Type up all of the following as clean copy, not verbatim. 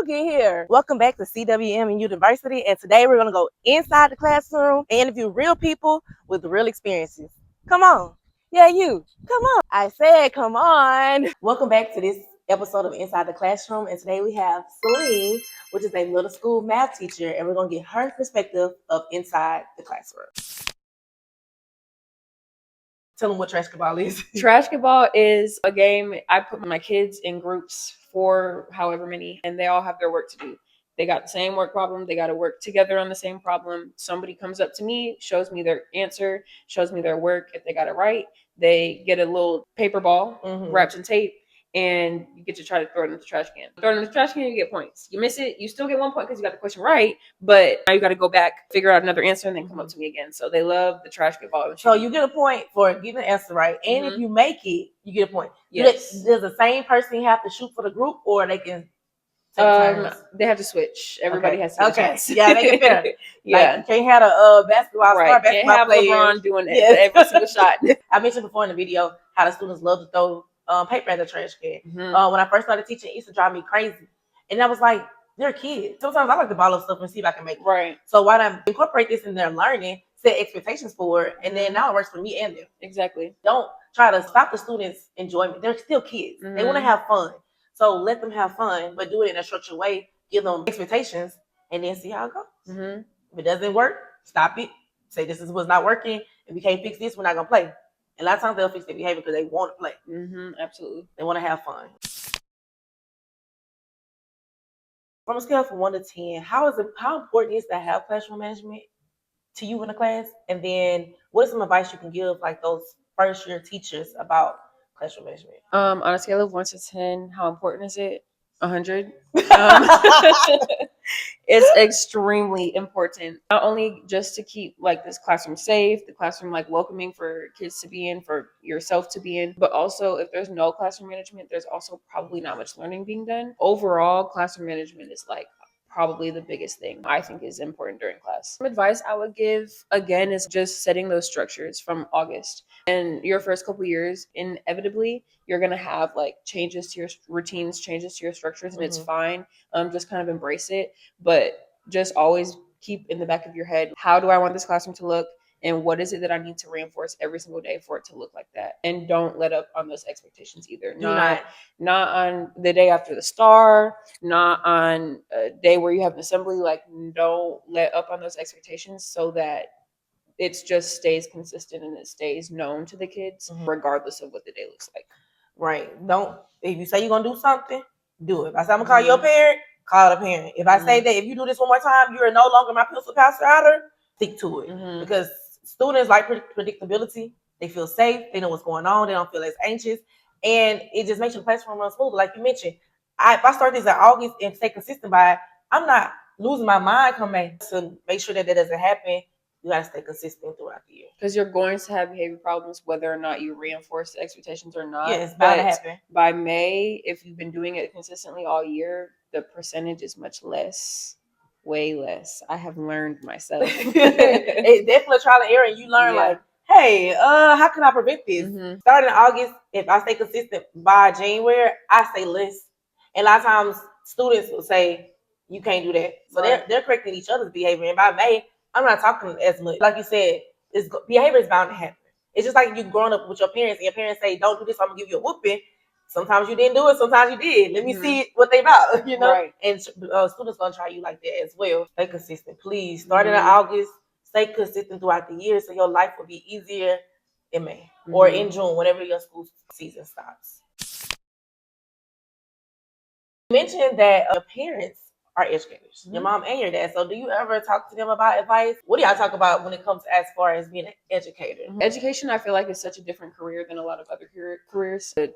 get here. Welcome back to CWM and University, and today we're going to go inside the classroom and interview real people with real experiences. Come on. Yeah, you. Come on. I said come on. Welcome back to this episode of Inside the Classroom, and today we have Celine, which is a middle school math teacher, and we're going to get her perspective of inside the classroom. Tell them what trasketball is. Trasketball is a game. I put my kids in groups for however many, and they all have their work to do. They got the same work problem. They got to work together on the same problem. Somebody comes up to me, shows me their answer, shows me their work. If they got it right, they get a little paper ball wrapped in tape, and you get to try to throw it in the trash can. Throw it in the trash can, you get points. You miss it, you still get 1 point because you got the question right, but now you got to go back, figure out another answer, and then come up to me again. So they love the trasketball. So you get a point for getting the answer right, and if you make it, you get a point. Yes. Does the same person have to shoot for the group, or they can take turns? They have to switch. Everybody has to get a chance. Yeah, make it fair. Yeah. Like, you can't have a basketball star, basketball can't have player. LeBron doing that every single shot. I mentioned before in the video how the students love to throw paper at the trash can. When I first started teaching, it used to drive me crazy. And I was like, they're kids. Sometimes I like to ball up stuff and see if I can make it. Right. So why not incorporate this in their learning, set expectations for it, and then now it works for me and them. Exactly. Don't try to stop the students' enjoyment. They're still kids. They want to have fun. So let them have fun, but do it in a structured way. Give them expectations, and then see how it goes. If it doesn't work, stop it. Say this is what's not working. If we can't fix this, we're not going to play. And a lot of times they'll fix their behavior because they want to play. Absolutely. They want to have fun. From a scale from 1 to 10, how important is it to have classroom management to you in a class? And then what is some advice you can give like those first year teachers about classroom management? On a scale of 1 to 10, how important is it? 100. It's extremely important, not only just to keep like this classroom safe, the classroom like welcoming for kids to be in, for yourself to be in, but also if there's no classroom management, there's also probably not much learning being done. Overall, classroom management is like probably the biggest thing I think is important during class. Some advice I would give again is just setting those structures from August. And your first couple years, inevitably, you're gonna have like changes to your routines, changes to your structures, and it's fine. Just kind of embrace it, but just always keep in the back of your head, how do I want this classroom to look? And what is it that I need to reinforce every single day for it to look like that? And don't let up on those expectations either. Not on the day after the star, not on a day where you have an assembly. Like, don't let up on those expectations so that it just stays consistent and it stays known to the kids, regardless of what the day looks like. Right. If you say you're going to do something, do it. If I say I'm going to call your parent, call the parent. If I say that if you do this one more time, you are no longer my pencil pastor outer, stick to it. Because students like predictability. They feel safe. They know what's going on. They don't feel as anxious. And it just makes your classroom run smooth. Like you mentioned, if I start this in August and stay consistent by it, I'm not losing my mind coming to make sure that doesn't happen. You got to stay consistent throughout the year. Because you're going to have behavior problems whether or not you reinforce the expectations or not. Yeah, it's bound to happen. By May, if you've been doing it consistently all year, the percentage is much less. Way less. I have learned myself. It's definitely trial and error. And you learn like, hey, how can I prevent this? Starting in August, if I stay consistent by January, I say less. And a lot of times students will say, you can't do that. So they're correcting each other's behavior. And by May, I'm not talking as much. Like you said, behavior is bound to happen. It's just like you growing up with your parents and your parents say, don't do this, I'm going to give you a whooping. Sometimes you didn't do it, sometimes you did. Let me see what they about, you know? Right. And students going to try you like that as well. Stay consistent, please. Starting in August, stay consistent throughout the year so your life will be easier in May or in June, whenever your school season starts. You mentioned that your parents are educators, your mom and your dad. So do you ever talk to them about advice? What do y'all talk about when it comes as far as being an educator? Education, I feel like, is such a different career than a lot of other careers. The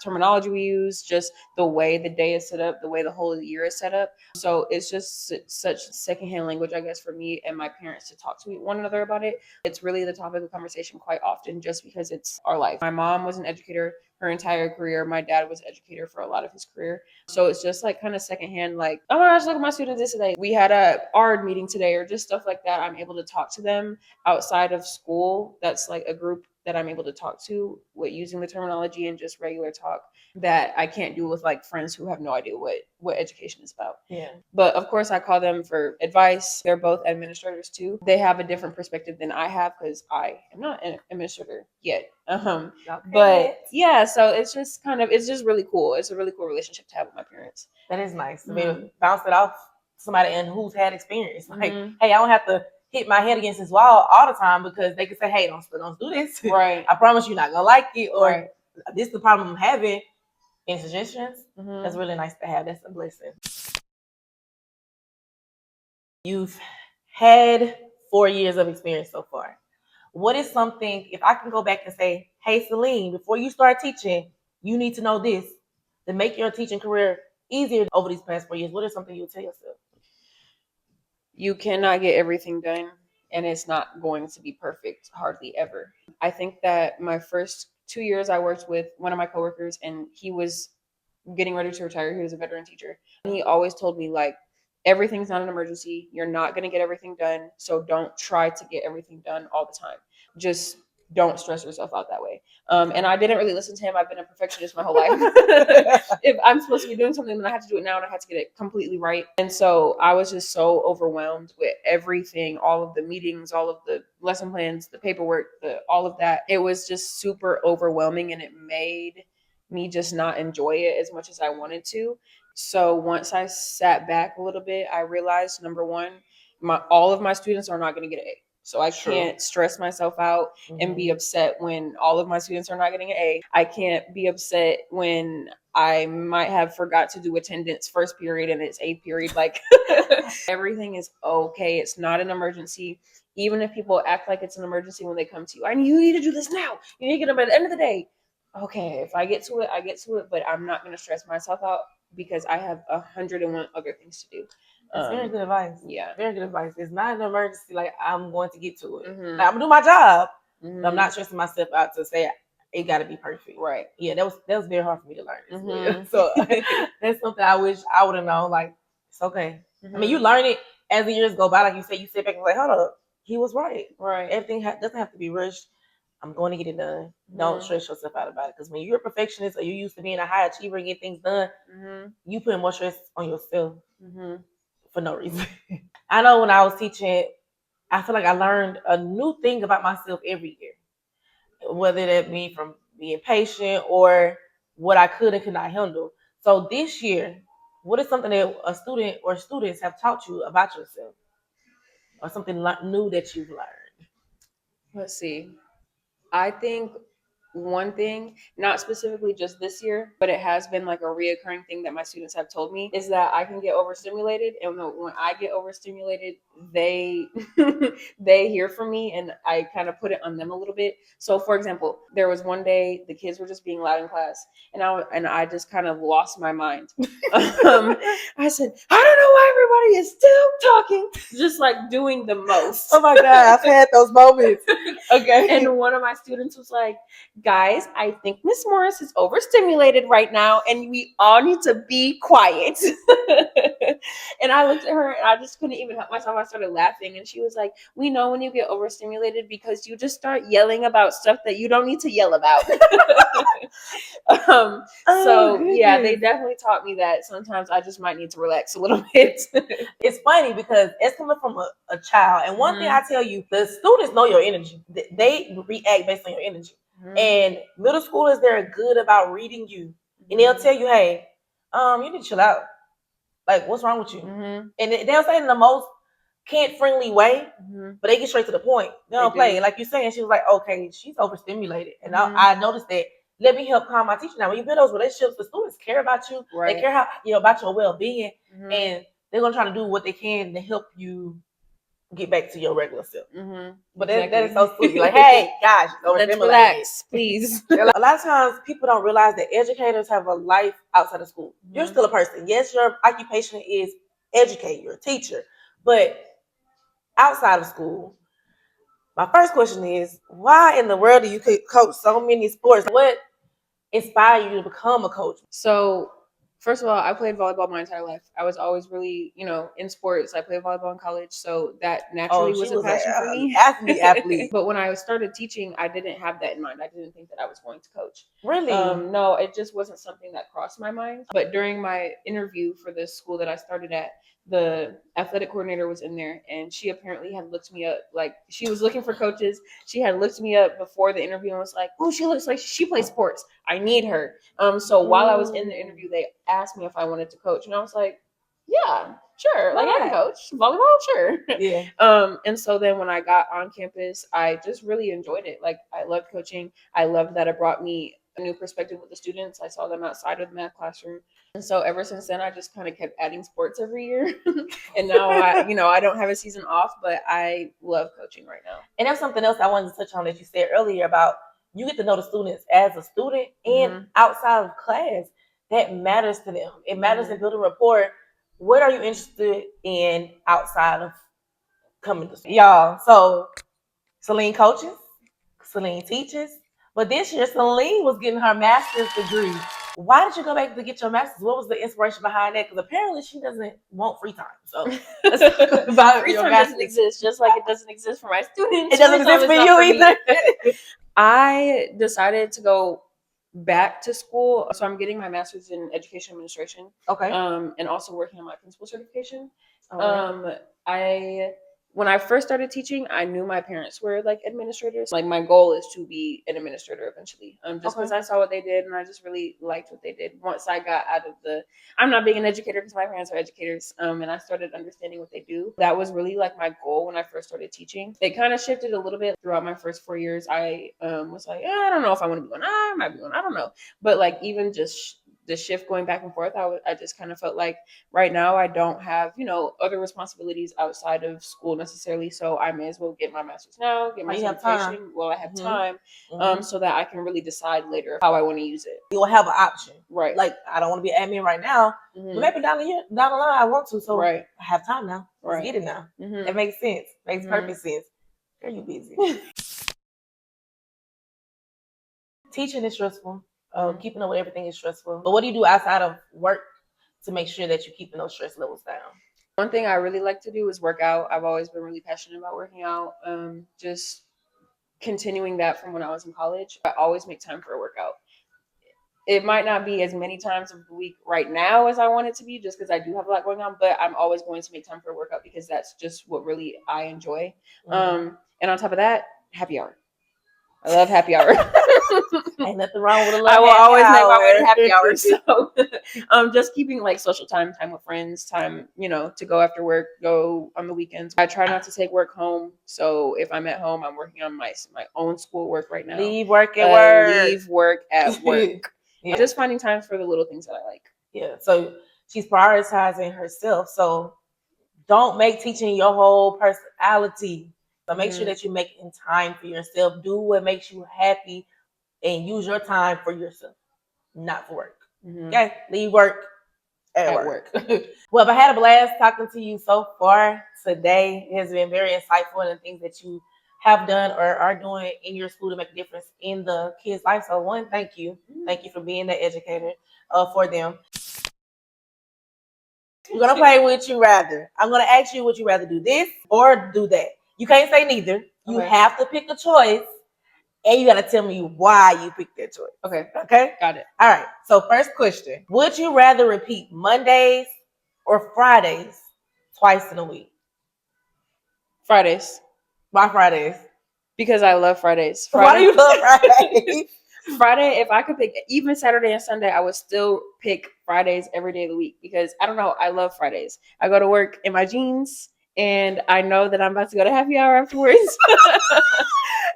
terminology we use, just the way the day is set up, the way the whole year is set up. So it's just such secondhand language, I guess, for me and my parents to talk to one another about it. It's really the topic of conversation quite often just because it's our life. My mom was an educator her entire career. My dad was an educator for a lot of his career. So it's just like kind of secondhand, like, oh my gosh, look at my students this today. We had a ARD meeting today or just stuff like that. I'm able to talk to them outside of school. That's like a group that I'm able to talk to with using the terminology and just regular talk that I can't do with like friends who have no idea what education is about. Yeah. But of course, I call them for advice. They're both administrators too. They have a different perspective than I have because I am not an administrator yet. Okay. But yeah, so it's just really cool. It's a really cool relationship to have with my parents. That is nice to be able to bounce it off somebody and who's had experience. Like, hey, I don't have to hit my head against this wall all the time because they can say, hey, don't do this. Right. I promise you're not gonna like it, or right. This is the problem I'm having. Any suggestions? That's really nice to have. That's a blessing. You've had 4 years of experience so far. What is something, if I can go back and say, hey, Celine, before you start teaching, you need to know this to make your teaching career easier over these past 4 years, what is something you would tell yourself? You cannot get everything done, and it's not going to be perfect, hardly ever. I think that my first 2 years I worked with one of my coworkers, and he was getting ready to retire. He was a veteran teacher. And he always told me, like, everything's not an emergency. You're not going to get everything done. So don't try to get everything done all the time. Just don't stress yourself out that way. And I didn't really listen to him. I've been a perfectionist my whole life. If I'm supposed to be doing something, then I have to do it now, and I have to get it completely right. And so I was just so overwhelmed with everything, all of the meetings, all of the lesson plans, the paperwork, all of that. It was just super overwhelming, and it made me just not enjoy it as much as I wanted to. So once I sat back a little bit, I realized, number one, all of my students are not going to get an A. So I can't stress myself out and be upset when all of my students are not getting an A. I can't be upset when I might have forgot to do attendance first period and it's eighth period. Like, everything is okay. It's not an emergency. Even if people act like it's an emergency when they come to you, you need to do this now. You need to get them by the end of the day. Okay, if I get to it, I get to it, but I'm not going to stress myself out because I have 101 other things to do. That's very good advice. Yeah. Very good advice. It's not an emergency. Like, I'm going to get to it. Like, I'm going to do my job. But I'm not stressing myself out to say it got to be perfect. Right. Yeah, that was very hard for me to learn as well. So that's something I wish I would have known. Like, it's okay. I mean, you learn it as the years go by. Like you said, you sit back and like, hold up, he was right. Right. Everything doesn't have to be rushed. I'm going to get it done. Don't stress yourself out about it. Because when you're a perfectionist or you're used to being a high achiever and getting things done, you put more stress on yourself for no reason. I know when I was teaching, I feel like I learned a new thing about myself every year. Whether that be from being patient or what I could and could not handle. So this year, what is something that a student or students have taught you about yourself? Or something new that you've learned? Let's see. I think one thing, not specifically just this year, but it has been like a reoccurring thing that my students have told me, is that I can get overstimulated. And when I get overstimulated, they they hear from me, and I kind of put it on them a little bit. So for example, there was one day the kids were just being loud in class, and I just kind of lost my mind. I said, I don't know why everybody is still talking, just like doing the most. Oh my God, I've had those moments. Okay. And one of my students was like, guys, I think Miss Morris is overstimulated right now, and we all need to be quiet. And I looked at her, and I just couldn't even help myself. I started laughing, and she was like, we know when you get overstimulated because you just start yelling about stuff that you don't need to yell about. Yeah, they definitely taught me that sometimes I just might need to relax a little bit. It's funny because it's coming from a child. And one thing I tell you, the students know your energy. They react based on your energy. And middle schoolers, they're good about reading you. And they'll tell you, hey, you need to chill out. Like, what's wrong with you? And they'll say it in the most kid-friendly way, but they get straight to the point. They don't play. Like you're saying, she was like, okay, she's overstimulated. And I noticed that. Let me help calm my teacher. Now, when you build those relationships, the students care about you. Right. They care about your well-being. And they're going to try to do what they can to help you get back to your regular self. But that is so sweet. Like, hey, guys, let's relax, please. A lot of times people don't realize that educators have a life outside of school. You're still a person. Yes, your occupation is educate. You're a teacher. But outside of school, my first question is, why in the world do you coach so many sports? What inspired you to become a coach? So First of all, I played volleyball my entire life. I was always really, in sports. I played volleyball in college, so that naturally was a passion for me. Athlete. But when I started teaching, I didn't have that in mind. I didn't think that I was going to coach. Really? No, it just wasn't something that crossed my mind. But during my interview for this school that I started at, the athletic coordinator was in there, and she apparently had looked me up. Like, she was looking for coaches. She had looked me up before the interview and was like, "Oh, she looks like she plays sports. I need her." So while I was in the interview, they asked me if I wanted to coach, and I was like, "Yeah, sure. Like, I can coach volleyball, sure." Yeah. And so then when I got on campus, I just really enjoyed it. Like, I loved coaching. I loved that it brought me a new perspective with the students. I saw them outside of the math classroom. And so ever since then, I just kind of kept adding sports every year. And now I don't have a season off, but I love coaching right now. And that's something else I wanted to touch on that you said earlier about you get to know the students as a student and outside of class. That matters to them. It matters in building rapport. What are you interested in outside of coming to school? Y'all, so Celine coaches, Celine teaches, but this year Celine was getting her master's degree. Why did you go back to get your master's? What was the inspiration behind that? Because apparently she doesn't want free time. So let's talk about free your time master's. doesn't exist, just like it doesn't exist for my students. It doesn't exist for you either. I decided to go back to school, so I'm getting my master's in education administration. Okay. And also working on my principal certification. When I first started teaching, I knew my parents were like administrators. Like, my goal is to be an administrator eventually. Just because I saw what they did and I just really liked what they did. Once I got out of I'm not being an educator because my parents are educators. And I started understanding what they do. That was really like my goal when I first started teaching. It kind of shifted a little bit throughout my first 4 years. I was like, I don't know if I want to be one. I might be one. I don't know. But like, even just the shift going back and forth, I just kind of felt like right now I don't have, other responsibilities outside of school necessarily. So I may as well get my master's now, get my certification while I have time, so that I can really decide later how I want to use it. You'll have an option. Right. Like, I don't want to be an admin right now, but maybe down the line I want to. So I have time now. Let's get it now. That makes sense. Makes perfect sense. Girl, you busy. Teaching is stressful. Keeping up with everything is stressful. But what do you do outside of work to make sure that you're keeping those stress levels down? One thing I really like to do is work out. I've always been really passionate about working out. Just continuing that from when I was in college. I always make time for a workout. It might not be as many times of the week right now as I want it to be, just because I do have a lot going on, but I'm always going to make time for a workout because that's just what really I enjoy. And on top of that, happy hour. I love happy hour. Ain't nothing wrong with a little I will always make my way to happy hour. So just keeping like social time with friends, time, to go after work, go on the weekends. I try not to take work home. So if I'm at home, I'm working on my own school work right now. Leave work at work. Leave work at work. Just finding time for the little things that I like. Yeah. So she's prioritizing herself. So don't make teaching your whole personality. So make sure that you're making time for yourself. Do what makes you happy and use your time for yourself, not for work. Okay? Leave work at work. Well, I had a blast talking to you so far today. It has been very insightful and the things that you have done or are doing in your school to make a difference in the kids' life. So one, thank you. Thank you for being the educator for them. We're going to play Would You Rather. I'm going to ask you, would you rather do this or do that? You can't say neither. You have to pick a choice, and you got to tell me why you picked that choice. Okay? Got it. All right. So first question. Would you rather repeat Mondays or Fridays twice in a week? Fridays. Why Fridays? Because I love Fridays. Why do you love Fridays? Friday, if I could pick even Saturday and Sunday, I would still pick Fridays every day of the week because I don't know, I love Fridays. I go to work in my jeans and I know that I'm about to go to happy hour afterwards.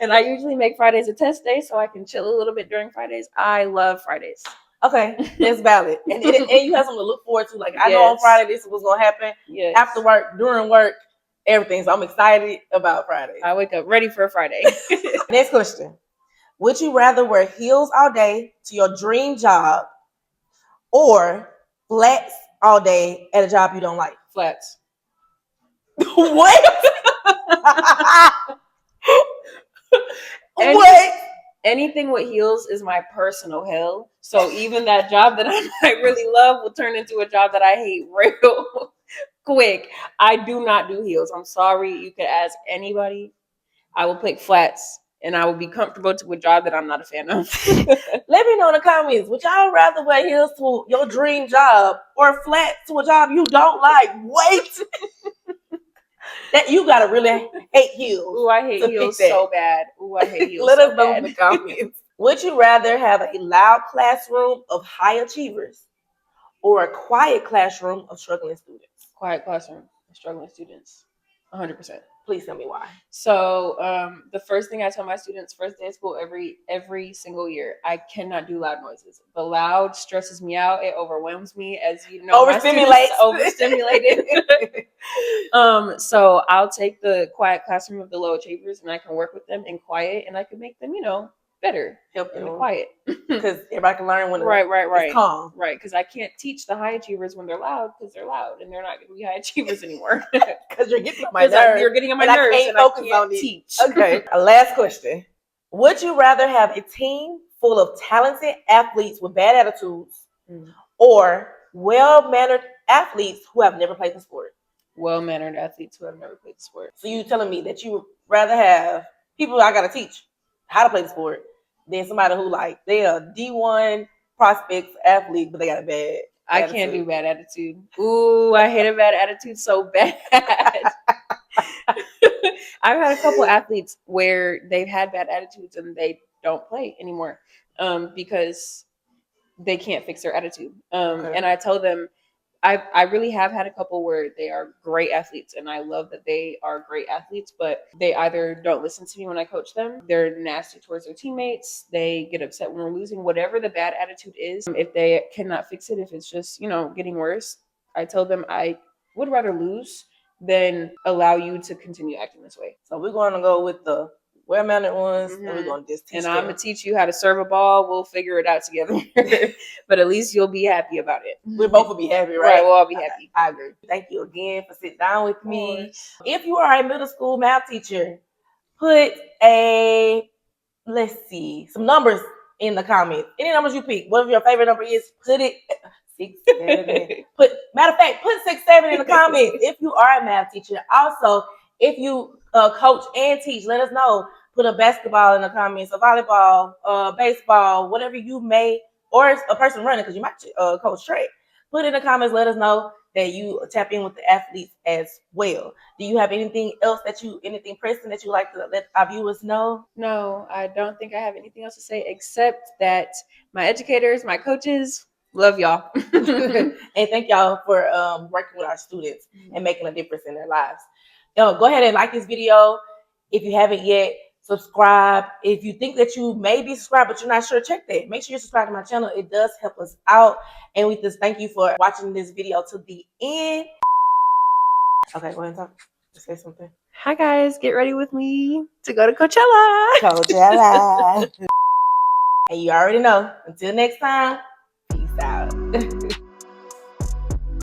And I usually make Fridays a test day so I can chill a little bit during Fridays. I love Fridays. Okay, it's valid. And you have something to look forward to. Like, I know on Friday this is what's going to happen. After work, during work, everything. So I'm excited about Fridays. I wake up ready for a Friday. Next question. Would you rather wear heels all day to your dream job or flats all day at a job you don't like? Flats. What? What? anything with heels is my personal hell. So even that job that I might really love will turn into a job that I hate real quick. I do not do heels. I'm sorry. You could ask anybody. I will pick flats and I will be comfortable to a job that I'm not a fan of. Let me know in the comments. Would y'all rather wear heels to your dream job or flats to a job you don't like? Wait. That you gotta really hate heels. Ooh, I hate heels so bad. Ooh, I hate heels. Let so us know bad. in the comments. Would you rather have a loud classroom of high achievers or a quiet classroom of struggling students? Quiet classroom of struggling students. 100%. Please tell me why. So the first thing I tell my students first day of school every single year, I cannot do loud noises. The loud stresses me out. It overwhelms me, as you know. Overstimulated. So I'll take the quiet classroom of the low achievers, and I can work with them in quiet, and I can make them, better. Help in the them. Quiet. Because everybody can learn when right. it's calm. Right, because I can't teach the high achievers when they're loud, because they're loud, and they're not going to be high achievers anymore. Because you're getting on my nerves. You're getting on my nerves, and I can't teach. Okay, last question. Would you rather have a team full of talented athletes with bad attitudes or well-mannered athletes who have never played the sport? Well-mannered athletes who have never played the sport. So you telling me that you would rather have people I gotta teach how to play the sport than somebody who they are D1 prospects athlete, but they got a bad attitude. Can't do bad attitude. Ooh, I hate a bad attitude so bad. I've had a couple athletes where they've had bad attitudes and they don't play anymore because they can't fix their attitude. And I tell them, I really have had a couple where they are great athletes, and I love that they are great athletes, but they either don't listen to me when I coach them, they're nasty towards their teammates, they get upset when we're losing, whatever the bad attitude is. If they cannot fix it, if it's just, getting worse, I tell them I would rather lose than allow you to continue acting this way. So we're going to go with the well-mannered ones, and we're going to just teach them. I'm going to teach you how to serve a ball. We'll figure it out together. But at least you'll be happy about it. We both will be happy, right? Right, we'll all be happy. I agree. Thank you again for sitting down with me. If you are a middle school math teacher, put some numbers in the comments. Any numbers you pick. Whatever your favorite number is, put it 6, 7. Matter of fact, put 6, 7 in the comments if you are a math teacher. Also, if you coach and teach, let us know. Put a basketball in the comments, a volleyball, baseball, whatever you may, or a person running, because you might coach track. Put in the comments, let us know that you tap in with the athletes as well. Do you have anything pressing that you like to let our viewers know? No, I don't think I have anything else to say except that my educators, my coaches, love y'all. And thank y'all for working with our students and making a difference in their lives. Go ahead and like this video. If you haven't yet, subscribe. If you think that you may be subscribed but you're not sure, check that. Make sure you subscribe to my channel. It does help us out. And we just thank you for watching this video to the end. Okay, go ahead and talk. Say something. Hi guys, get ready with me to go to Coachella. And you already know. Until next time, peace out.